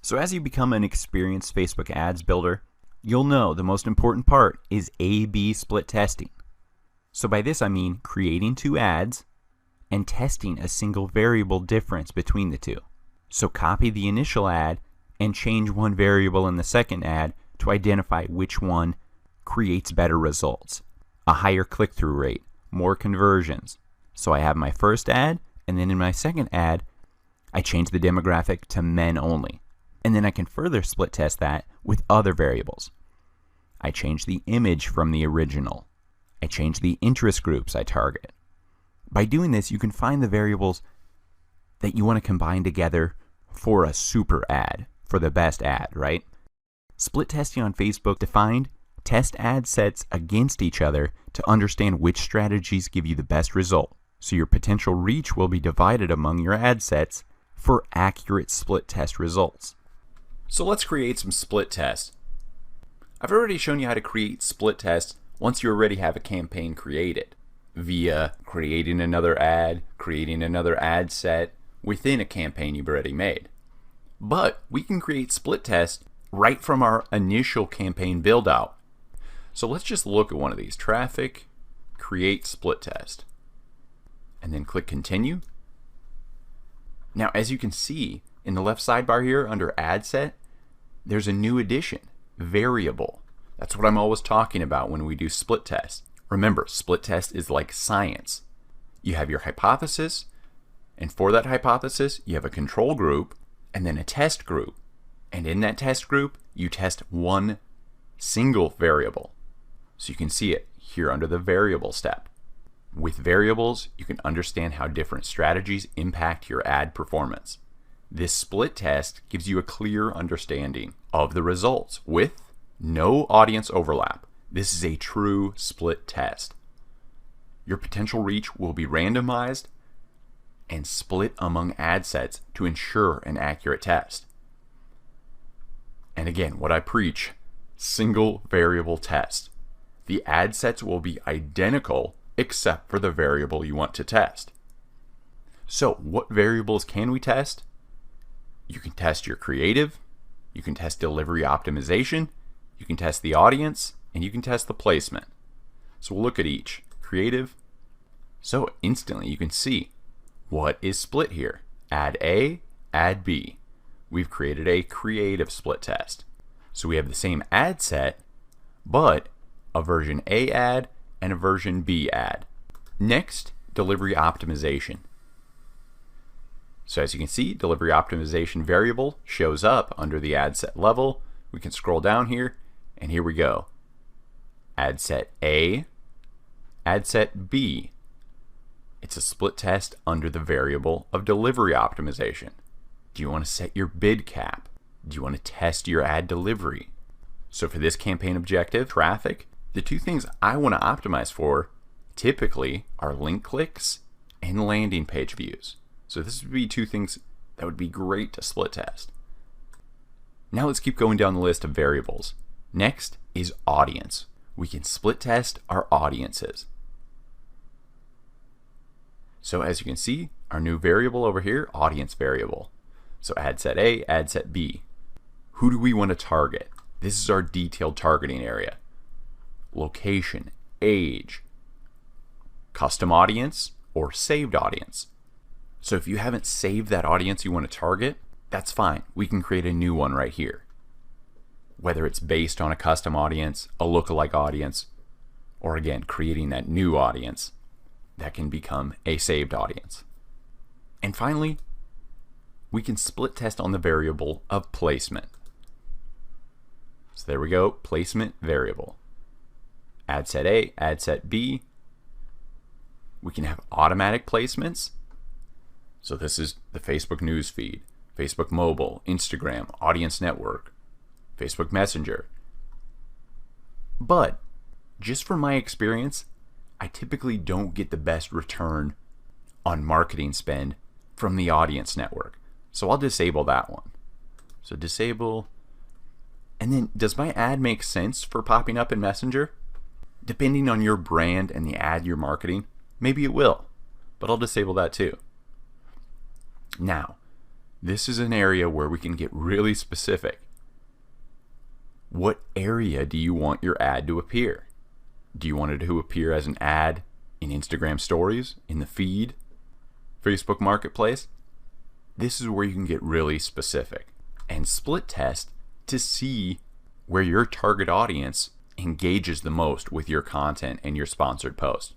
So as you become an experienced Facebook ads builder, you'll know the most important part is A/B split testing. So by this I mean creating two ads and testing a single variable difference between the two. So copy the initial ad and change one variable in the second ad to identify which one creates better results, a higher click-through rate, more conversions. So I have my first ad, and then in my second ad, I change the demographic to men only. And then I can further split test that with other variables. I change the image from the original. I change the interest groups I target. By doing this, you can find the variables that you want to combine together for a super ad, for the best ad, right? Split testing on Facebook defined test ad sets against each other to understand which strategies give you the best result. So your potential reach will be divided among your ad sets for accurate split test results. So let's create some split tests. I've already shown you how to create split tests once you already have a campaign created via creating another ad set within a campaign you've already made. But we can create split tests right from our initial campaign build out. So let's just look at one of these. Traffic, create split test. And then click continue. Now as you can see in the left sidebar here under ad set, there's a new addition, variable. That's what I'm always talking about when we do split test. Remember, split test is like science. You have your hypothesis, and for that hypothesis you have a control group and then a test group. And in that test group you test one single variable. So you can see it here under the variable step. With variables, you can understand how different strategies impact your ad performance. This split test gives you a clear understanding of the results with no audience overlap. This is a true split test. Your potential reach will be randomized and split among ad sets to ensure an accurate test. And again, what I preach, single variable test. The ad sets will be identical except for the variable you want to test. So what variables can we test? You can test your creative, you can test delivery optimization, you can test the audience, and you can test the placement. So we'll look at each. Creative. So instantly you can see what is split here. Ad A, ad B. We've created a creative split test. So we have the same ad set, but a version A ad and a version B ad. Next, delivery optimization. So as you can see, delivery optimization variable shows up under the ad set level. We can scroll down here, and here we go. Ad set A, ad set B. It's a split test under the variable of delivery optimization. Do you want to set your bid cap? Do you want to test your ad delivery? So for this campaign objective, traffic, the two things I want to optimize for typically are link clicks and landing page views. So this would be two things that would be great to split test. Now let's keep going down the list of variables. Next is audience. We can split test our audiences. So as you can see, our new variable over here, audience variable. So ad set A, ad set B. Who do we want to target? This is our detailed targeting area. Location, age, custom audience, or saved audience. So if you haven't saved that audience you want to target, that's fine. We can create a new one right here. Whether it's based on a custom audience, a lookalike audience, or again, creating that new audience that can become a saved audience. And finally, we can split test on the variable of placement. So there we go, placement variable. Ad set A, ad set B. We can have automatic placements. So this is the Facebook news feed, Facebook mobile, Instagram, audience network, Facebook Messenger. But just from my experience, I typically don't get the best return on marketing spend from the audience network. So I'll disable that one. So disable. And then does my ad make sense for popping up in Messenger? Depending on your brand and the ad you're marketing, maybe it will, but I'll disable that too. Now, This is an area where we can get really specific. What area do you want your ad to appear? Do you want it to appear as an ad in Instagram stories, in the feed, Facebook Marketplace? This is where you can get really specific and split test to see where your target audience engages the most with your content and your sponsored post.